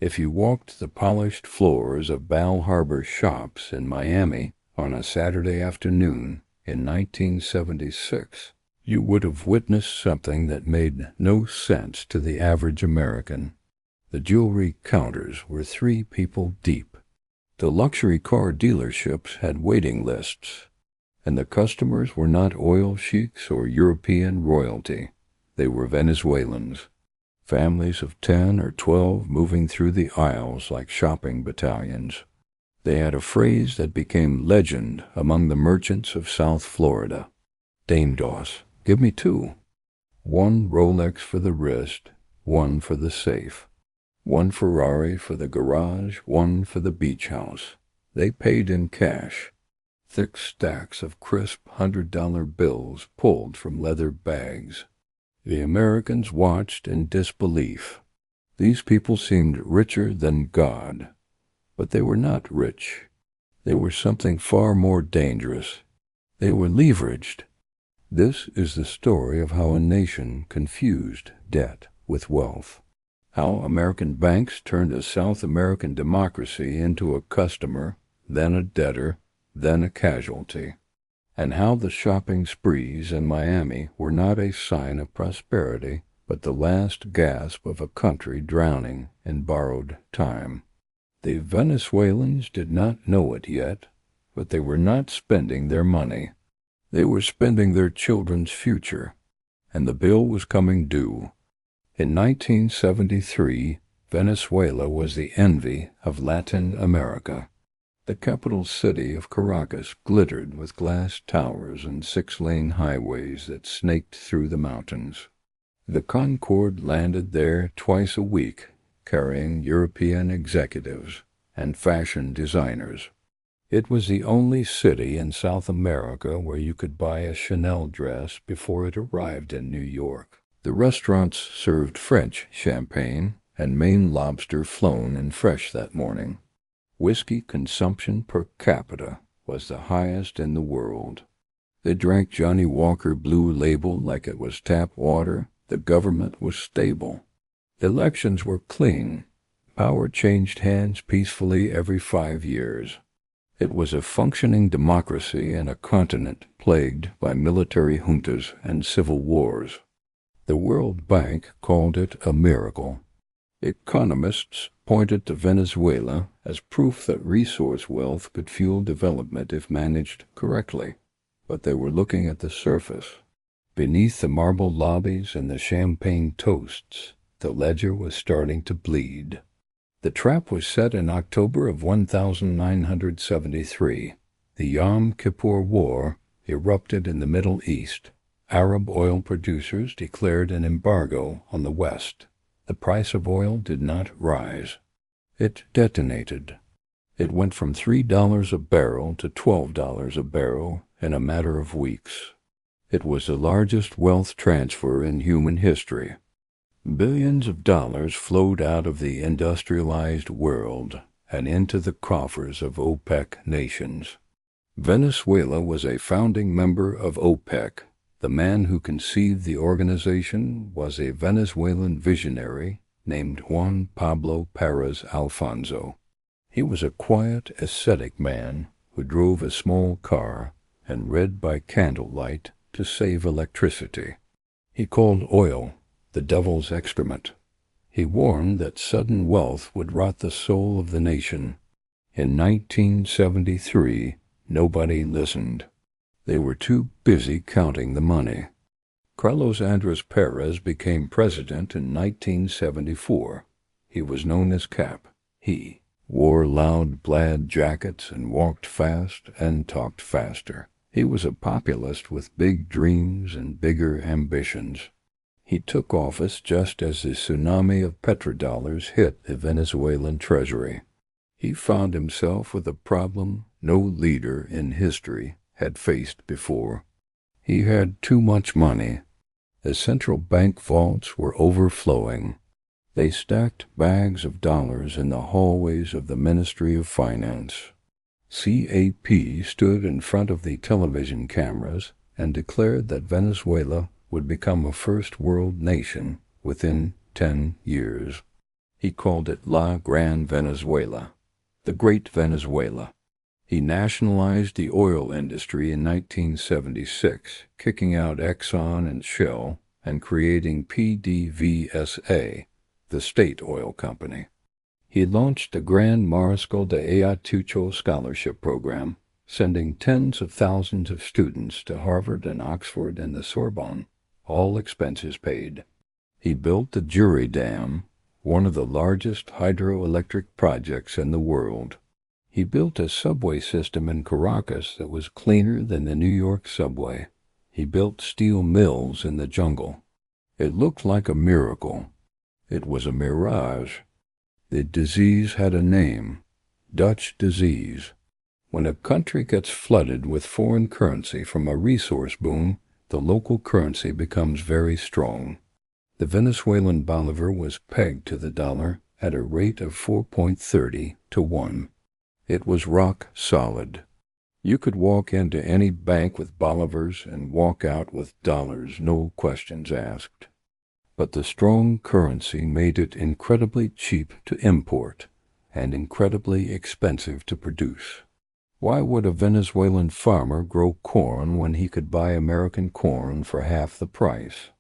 If you walked the polished floors of Bal Harbour shops in Miami on a Saturday afternoon in 1976, you would have witnessed something that made no sense to the average American. The jewelry counters were 3 people deep. The luxury car dealerships had waiting lists, and the customers were not oil sheiks or European royalty. They were Venezuelans, families of 10 or 12 moving through the aisles like shopping battalions. They had a phrase that became legend among the merchants of South Florida. "Dame Doss, give me 2. 1 Rolex for the wrist, 1 for the safe. 1 Ferrari for the garage, 1 for the beach house." They paid in cash. Thick stacks of crisp $100 bills pulled from leather bags. The Americans watched in disbelief. These people seemed richer than God. But they were not rich. They were something far more dangerous. They were leveraged. This is the story of how a nation confused debt with wealth. How American banks turned a South American democracy into a customer, then a debtor, then a casualty. And how the shopping sprees in Miami were not a sign of prosperity, but the last gasp of a country drowning in borrowed time. The Venezuelans did not know it yet, but they were not spending their money. They were spending their children's future, and the bill was coming due. In 1973, Venezuela was the envy of Latin America. The capital city of Caracas glittered with glass towers and 6-lane highways that snaked through the mountains. The Concorde landed there twice a week, carrying European executives and fashion designers. It was the only city in South America where you could buy a Chanel dress before it arrived in New York. The restaurants served French champagne and Maine lobster flown in fresh that morning. Whiskey consumption per capita was the highest in the world. They drank Johnny Walker Blue Label like it was tap water. The government was stable. Elections were clean. Power changed hands peacefully every 5 years. It was a functioning democracy in a continent plagued by military juntas and civil wars. The World Bank called it a miracle. Economists pointed to Venezuela as proof that resource wealth could fuel development if managed correctly. But they were looking at the surface. Beneath the marble lobbies and the champagne toasts, the ledger was starting to bleed. The trap was set in October of 1973. The Yom Kippur War erupted in the Middle East. Arab oil producers declared an embargo on the West. The price of oil did not rise. It detonated. It went from $3 a barrel to $12 a barrel in a matter of weeks. It was the largest wealth transfer in human history. Billions of dollars flowed out of the industrialized world and into the coffers of OPEC nations. Venezuela was a founding member of OPEC. The man who conceived the organization was a Venezuelan visionary named Juan Pablo Perez Alfonso. He was a quiet, ascetic man who drove a small car and read by candlelight to save electricity. He called oil the devil's excrement. He warned that sudden wealth would rot the soul of the nation. In 1973, nobody listened. They were too busy counting the money. Carlos Andrés Pérez became president in 1974. He was known as Cap. He wore loud plaid jackets and walked fast and talked faster. He was a populist with big dreams and bigger ambitions. He took office just as the tsunami of petrodollars hit the Venezuelan treasury. He found himself with a problem no leader in history had faced before. He had too much money. The central bank vaults were overflowing. They stacked bags of dollars in the hallways of the Ministry of Finance. CAP stood in front of the television cameras and declared that Venezuela would become a first world nation within 10 years. He called it La Gran Venezuela, the Great Venezuela. He nationalized the oil industry in 1976, kicking out Exxon and Shell and creating PDVSA, the state oil company. He launched the Grand Mariscal de Ayacucho Scholarship Program, sending tens of thousands of students to Harvard and Oxford and the Sorbonne, all expenses paid. He built the Jury Dam, one of the largest hydroelectric projects in the world. He built a subway system in Caracas that was cleaner than the New York subway. He built steel mills in the jungle. It looked like a miracle. It was a mirage. The disease had a name, Dutch disease. When a country gets flooded with foreign currency from a resource boom, the local currency becomes very strong. The Venezuelan bolivar was pegged to the dollar at a rate of 4.30 to 1. It was rock solid. You could walk into any bank with bolivars and walk out with dollars, no questions asked. But the strong currency made it incredibly cheap to import and incredibly expensive to produce. Why would a Venezuelan farmer grow corn when he could buy American corn for half the price?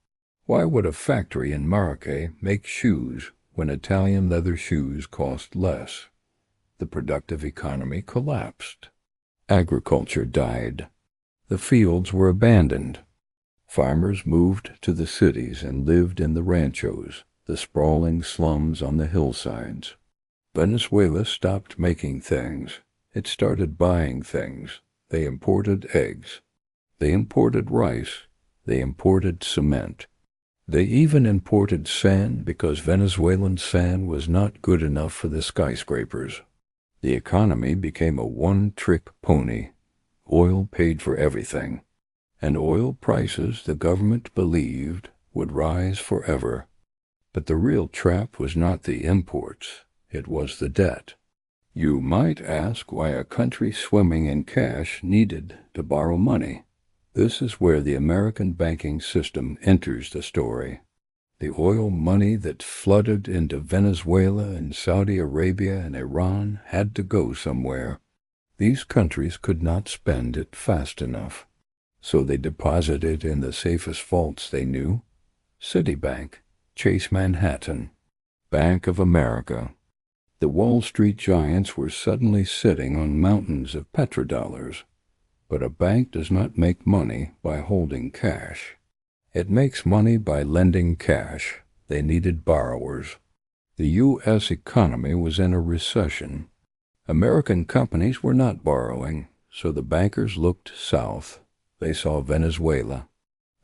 Why would a factory in Maracay make shoes when Italian leather shoes cost less? The productive economy collapsed. Agriculture died. The fields were abandoned. Farmers moved to the cities and lived in the ranchos, the sprawling slums on the hillsides. Venezuela stopped making things. It started buying things. They imported eggs. They imported rice. They imported cement. They even imported sand because Venezuelan sand was not good enough for the skyscrapers. The economy became a one-trick pony. Oil paid for everything. And oil prices, the government believed, would rise forever. But the real trap was not the imports. It was the debt. You might ask why a country swimming in cash needed to borrow money. This is where the American banking system enters the story. The oil money that flooded into Venezuela and Saudi Arabia and Iran had to go somewhere. These countries could not spend it fast enough. So they deposited in the safest vaults they knew: Citibank, Chase Manhattan, Bank of America. The Wall Street giants were suddenly sitting on mountains of petrodollars. But a bank does not make money by holding cash. It makes money by lending cash. They needed borrowers. The U.S. economy was in a recession. American companies were not borrowing, so the bankers looked south. They saw Venezuela,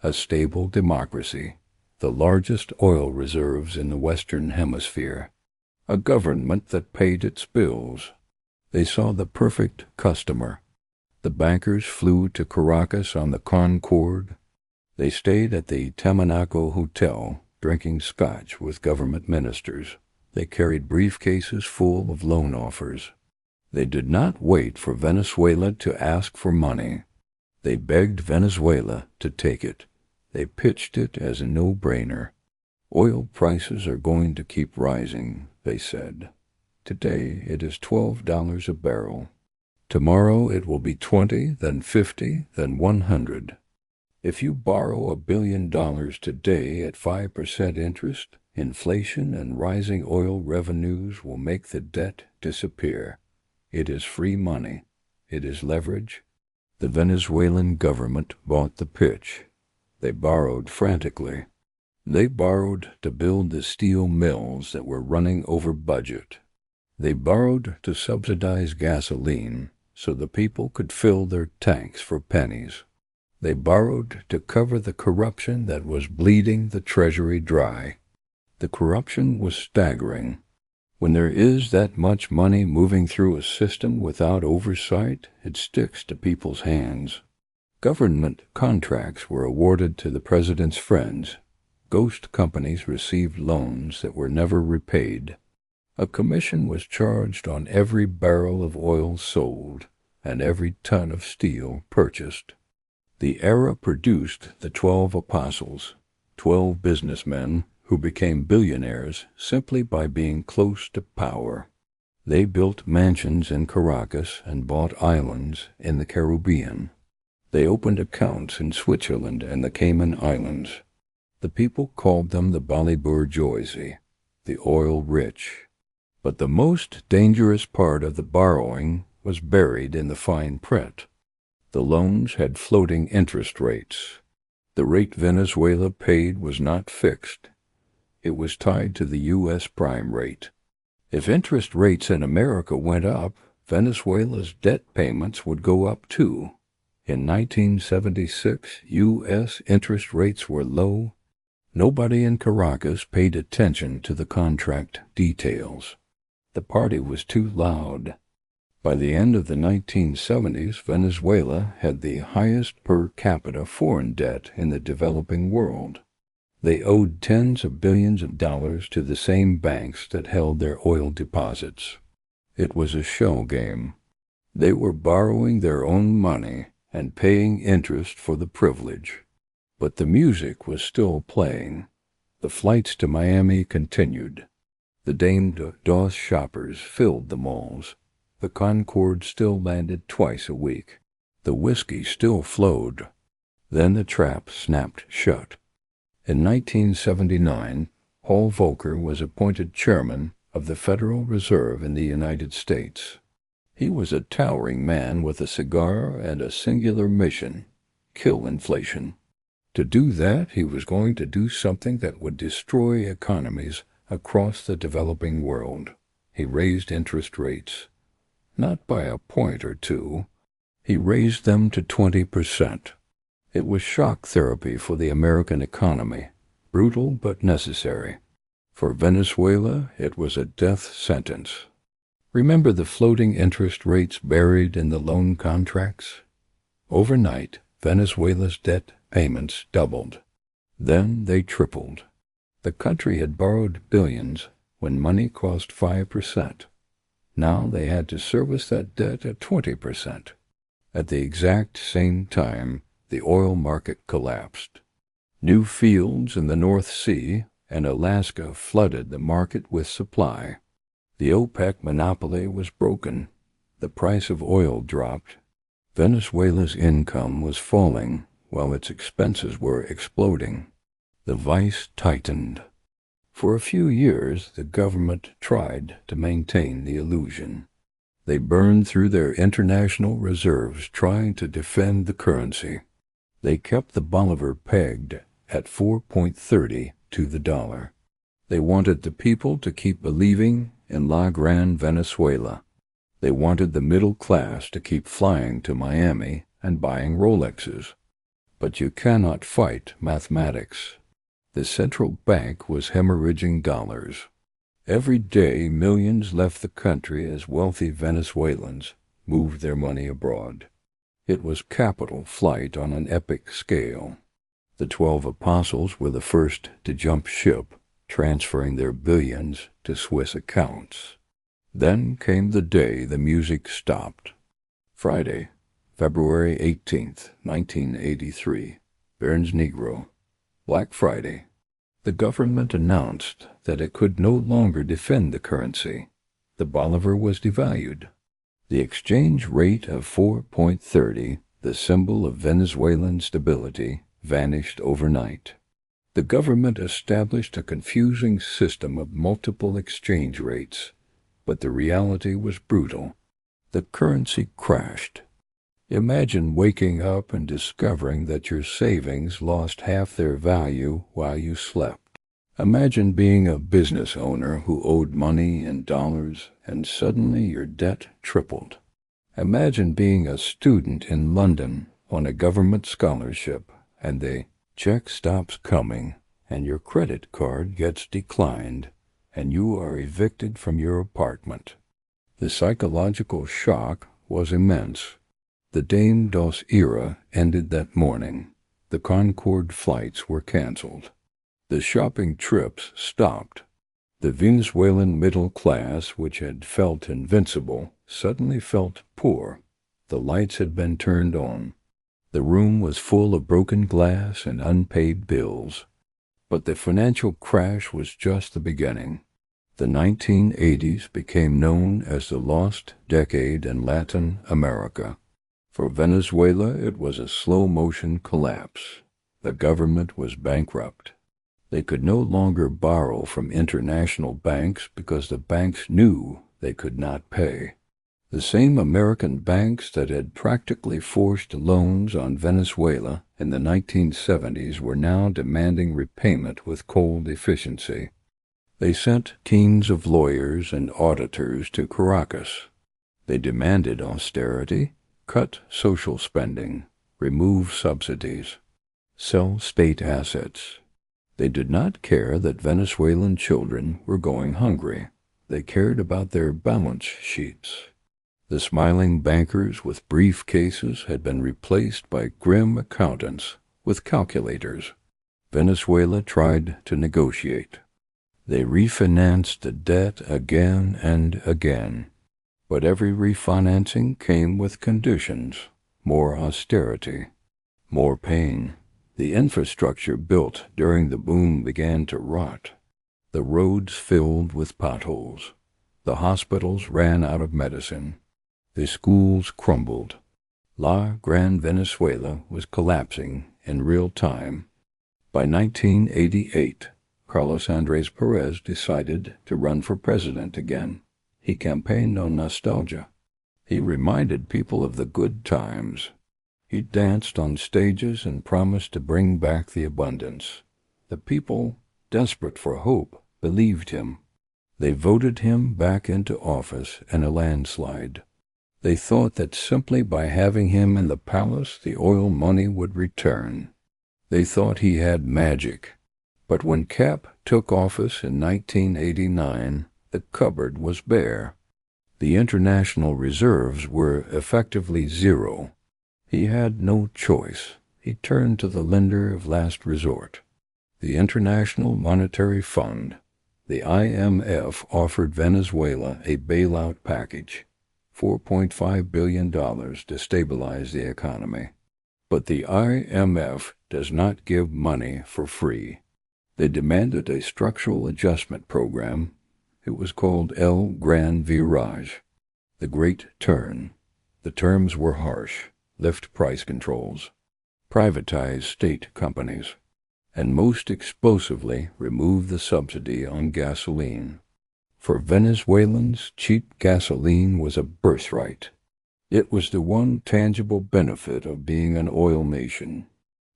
a stable democracy, the largest oil reserves in the Western Hemisphere, a government that paid its bills. They saw the perfect customer. The bankers flew to Caracas on the Concorde. They stayed at the Tamanaco Hotel, drinking scotch with government ministers. They carried briefcases full of loan offers. They did not wait for Venezuela to ask for money. They begged Venezuela to take it. They pitched it as a no-brainer. Oil prices are going to keep rising, they said. Today it is $12 a barrel. Tomorrow it will be 20, then 50, then 100. If you borrow $1 billion today at 5% interest, inflation and rising oil revenues will make the debt disappear. It is free money. It is leverage. The Venezuelan government bought the pitch. They borrowed frantically. They borrowed to build the steel mills that were running over budget. They borrowed to subsidize gasoline so the people could fill their tanks for pennies. They borrowed to cover the corruption that was bleeding the treasury dry. The corruption was staggering. When there is that much money moving through a system without oversight, it sticks to people's hands. Government contracts were awarded to the president's friends. Ghost companies received loans that were never repaid. A commission was charged on every barrel of oil sold and every ton of steel purchased. The era produced the 12 apostles, 12 businessmen who became billionaires simply by being close to power. They built mansions in Caracas and bought islands in the Caribbean. They opened accounts in Switzerland and the Cayman Islands. The people called them the bourgeoisie, the oil rich. But the most dangerous part of the borrowing was buried in the fine print. The loans had floating interest rates. The rate Venezuela paid was not fixed. It was tied to the U.S. prime rate. If interest rates in America went up, Venezuela's debt payments would go up too. In 1976, U.S. interest rates were low. Nobody in Caracas paid attention to the contract details. The party was too loud. By the end of the 1970s, Venezuela had the highest per capita foreign debt in the developing world. They owed tens of billions of dollars to the same banks that held their oil deposits. It was a shell game. They were borrowing their own money and paying interest for the privilege. But the music was still playing. The flights to Miami continued. The Dame Dos shoppers filled the malls. The Concorde still landed twice a week. The whiskey still flowed. Then the trap snapped shut. In 1979, Paul Volcker was appointed chairman of the Federal Reserve in the United States. He was a towering man with a cigar and a singular mission: kill inflation. To do that, he was going to do something that would destroy economies across the developing world. He raised interest rates. Not by a point or two. He raised them to 20%. It was shock therapy for the American economy, brutal but necessary. For Venezuela, it was a death sentence. Remember the floating interest rates buried in the loan contracts? Overnight, Venezuela's debt payments doubled. Then they tripled. The country had borrowed billions when money cost 5%. Now they had to service that debt at 20%. At the exact same time, the oil market collapsed. New fields in the North Sea and Alaska flooded the market with supply. The OPEC monopoly was broken. The price of oil dropped. Venezuela's income was falling while its expenses were exploding. The vice tightened. For a few years, the government tried to maintain the illusion. They burned through their international reserves trying to defend the currency. They kept the bolívar pegged at 4.30 to the dollar. They wanted the people to keep believing in La Gran Venezuela. They wanted the middle class to keep flying to Miami and buying Rolexes. But you cannot fight mathematics. The central bank was hemorrhaging dollars. Every day millions left the country as wealthy Venezuelans moved their money abroad. It was capital flight on an epic scale. The 12 apostles were the first to jump ship, transferring their billions to Swiss accounts. Then came the day the music stopped. Friday, February 18th, 1983, Burns Negro. Black Friday. The government announced that it could no longer defend the currency. The bolívar was devalued. The exchange rate of 4.30, the symbol of Venezuelan stability, vanished overnight. The government established a confusing system of multiple exchange rates, but the reality was brutal. The currency crashed. Imagine waking up and discovering that your savings lost half their value while you slept. Imagine being a business owner who owed money in dollars and suddenly your debt tripled. Imagine being a student in London on a government scholarship and the check stops coming and your credit card gets declined and you are evicted from your apartment. The psychological shock was immense. The Dame Dos era ended that morning. The Concorde flights were canceled. The shopping trips stopped. The Venezuelan middle class, which had felt invincible, suddenly felt poor. The lights had been turned on. The room was full of broken glass and unpaid bills. But the financial crash was just the beginning. The 1980s became known as the lost decade in Latin America. For Venezuela, it was a slow-motion collapse. The government was bankrupt. They could no longer borrow from international banks because the banks knew they could not pay. The same American banks that had practically forced loans on Venezuela in the 1970s were now demanding repayment with cold efficiency. They sent teams of lawyers and auditors to Caracas. They demanded austerity, cut social spending, remove subsidies, sell state assets. They did not care that Venezuelan children were going hungry. They cared about their balance sheets. The smiling bankers with briefcases had been replaced by grim accountants with calculators. Venezuela tried to negotiate. They refinanced the debt again and again. But every refinancing came with conditions: more austerity, more pain. The infrastructure built during the boom began to rot. The roads filled with potholes. The hospitals ran out of medicine. The schools crumbled. La Gran Venezuela was collapsing in real time. By 1988, Carlos Andrés Perez decided to run for president again. He campaigned on nostalgia. He reminded people of the good times. He danced on stages and promised to bring back the abundance. The people, desperate for hope, believed him. They voted him back into office in a landslide. They thought that simply by having him in the palace, the oil money would return. They thought he had magic. But when Cap took office in 1989, the cupboard was bare. The international reserves were effectively zero. He had no choice. He turned to the lender of last resort, the International Monetary Fund. The IMF offered Venezuela a bailout package, $4.5 billion to stabilize the economy. But the IMF does not give money for free. They demanded a structural adjustment program. It was called El Gran Virage, the Great Turn. The terms were harsh: lift price controls, privatize state companies, and most explosively remove the subsidy on gasoline. For Venezuelans, cheap gasoline was a birthright. It was the one tangible benefit of being an oil nation.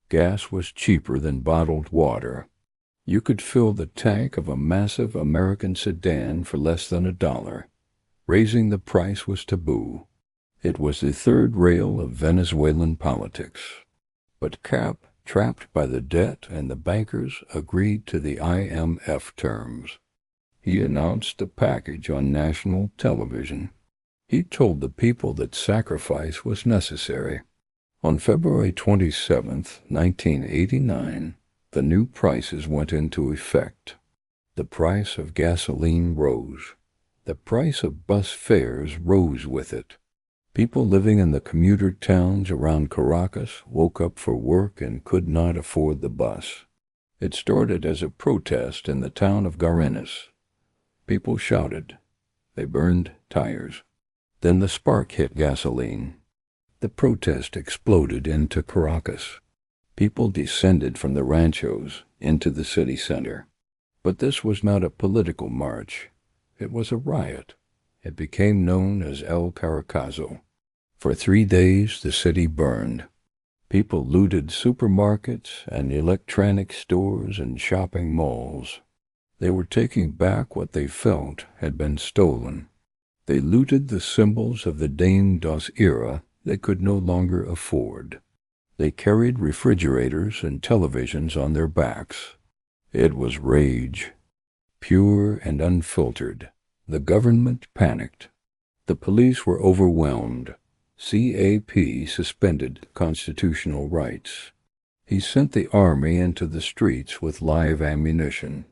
Gas was cheaper than bottled water. You could fill the tank of a massive American sedan for less than $1. Raising the price was taboo. It was the third rail of Venezuelan politics. But Cap, trapped by the debt and the bankers, agreed to the IMF terms. He announced the package on national television. He told the people that sacrifice was necessary. On February 27, 1989, the new prices went into effect. The price of gasoline rose. The price of bus fares rose with it. People living in the commuter towns around Caracas woke up for work and could not afford the bus. It started as a protest in the town of Garenes. People shouted. They burned tires. Then the spark hit gasoline. The protest exploded into Caracas. People descended from the ranchos into the city center. But this was not a political march. It was a riot. It became known as El Caracazo. For 3 days the city burned. People looted supermarkets and electronic stores and shopping malls. They were taking back what they felt had been stolen. They looted the symbols of the Dame Dos era they could no longer afford. They carried refrigerators and televisions on their backs. It was rage, pure and unfiltered. The government panicked. The police were overwhelmed. CAP suspended constitutional rights. He sent the army into the streets with live ammunition.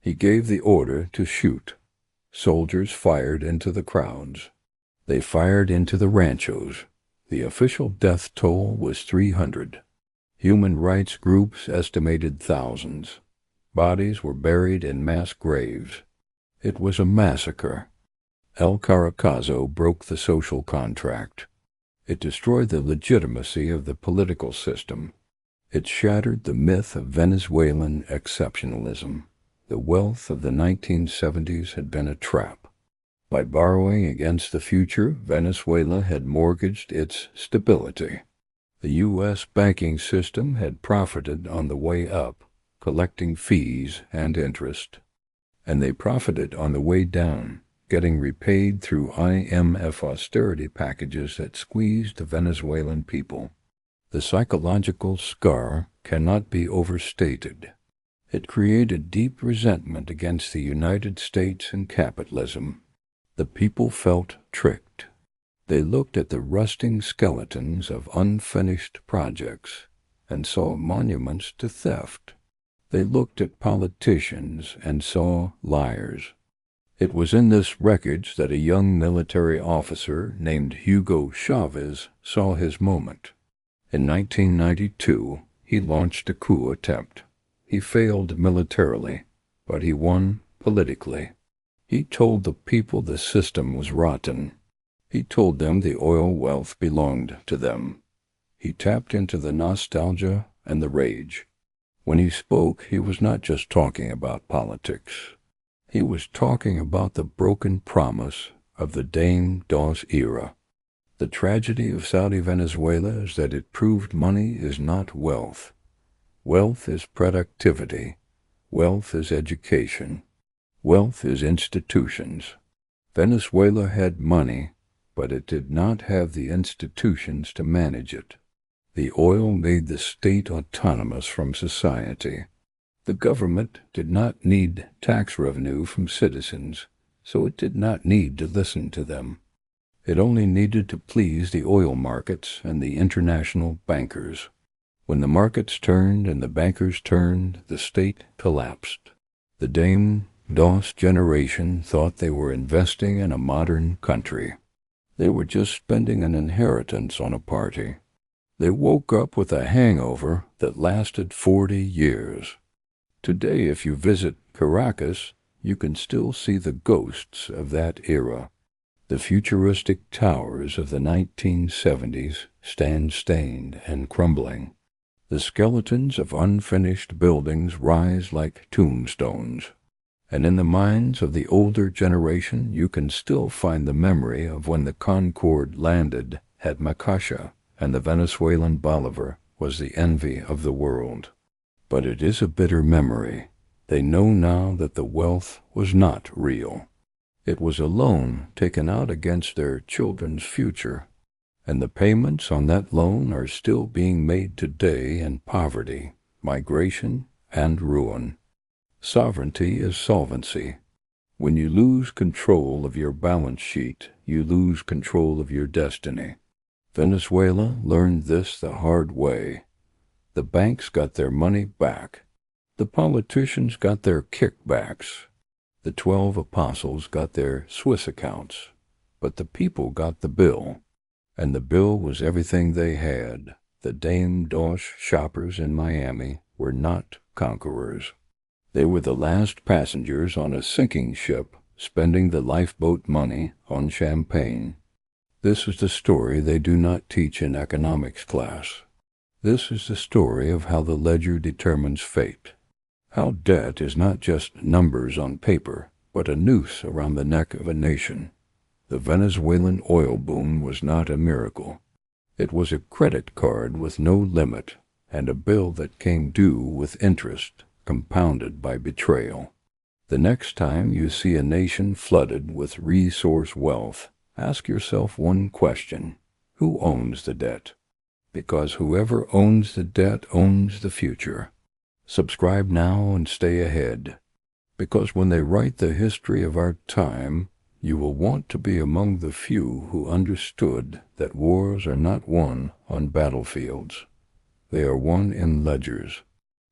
He gave the order to shoot. Soldiers fired into the crowds. They fired into the ranchos. The official death toll was 300. Human rights groups estimated thousands. Bodies were buried in mass graves. It was a massacre. El Caracazo broke the social contract. It destroyed the legitimacy of the political system. It shattered the myth of Venezuelan exceptionalism. The wealth of the 1970s had been a trap. By borrowing against the future, Venezuela had mortgaged its stability. The U.S. banking system had profited on the way up, collecting fees and interest. And they profited on the way down, getting repaid through IMF austerity packages that squeezed the Venezuelan people. The psychological scar cannot be overstated. It created deep resentment against the United States and capitalism. The people felt tricked. They looked at the rusting skeletons of unfinished projects and saw monuments to theft. They looked at politicians and saw liars. It was in this wreckage that a young military officer named Hugo Chavez saw his moment. In 1992, he launched a coup attempt. He failed militarily, but he won politically. He told the people the system was rotten. He told them the oil wealth belonged to them. He tapped into the nostalgia and the rage. When he spoke, he was not just talking about politics. He was talking about the broken promise of the Dame Dos era. The tragedy of Saudi Venezuela is that it proved money is not wealth. Wealth is productivity. Wealth is education. Wealth is institutions. Venezuela had money, but it did not have the institutions to manage it. The oil made the state autonomous from society. The government did not need tax revenue from citizens, so it did not need to listen to them. It only needed to please the oil markets and the international bankers. When the markets turned and the bankers turned, the state collapsed. The Dame Dos generation thought they were investing in a modern country. They were just spending an inheritance on a party. They woke up with a hangover that lasted 40 years. Today, if you visit Caracas, you can still see the ghosts of that era. The futuristic towers of the 1970s stand stained and crumbling. The skeletons of unfinished buildings rise like tombstones. And in the minds of the older generation, you can still find the memory of when the Concorde landed at Macasha, and the Venezuelan Bolivar was the envy of the world. But it is a bitter memory. They know now that the wealth was not real. It was a loan taken out against their children's future, and the payments on that loan are still being made today in poverty, migration, and ruin. Sovereignty is solvency. When you lose control of your balance sheet, you lose control of your destiny. Venezuela learned this the hard way. The banks got their money back. The politicians got their kickbacks. The 12 apostles got their Swiss accounts. But the people got the bill. And the bill was everything they had. The Dame Dos shoppers in Miami were not conquerors. They were the last passengers on a sinking ship, spending the lifeboat money on champagne. This is the story they do not teach in economics class. This is the story of how the ledger determines fate. How debt is not just numbers on paper, but a noose around the neck of a nation. The Venezuelan oil boom was not a miracle. It was a credit card with no limit, and a bill that came due with interest, compounded by betrayal. The next time you see a nation flooded with resource wealth, ask yourself one question: who owns the debt? Because whoever owns the debt owns the future. Subscribe now and stay ahead, because when they write the history of our time, you will want to be among the few who understood that wars are not won on battlefields. They are won in ledgers.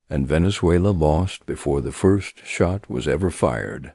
And Venezuela lost before the first shot was ever fired.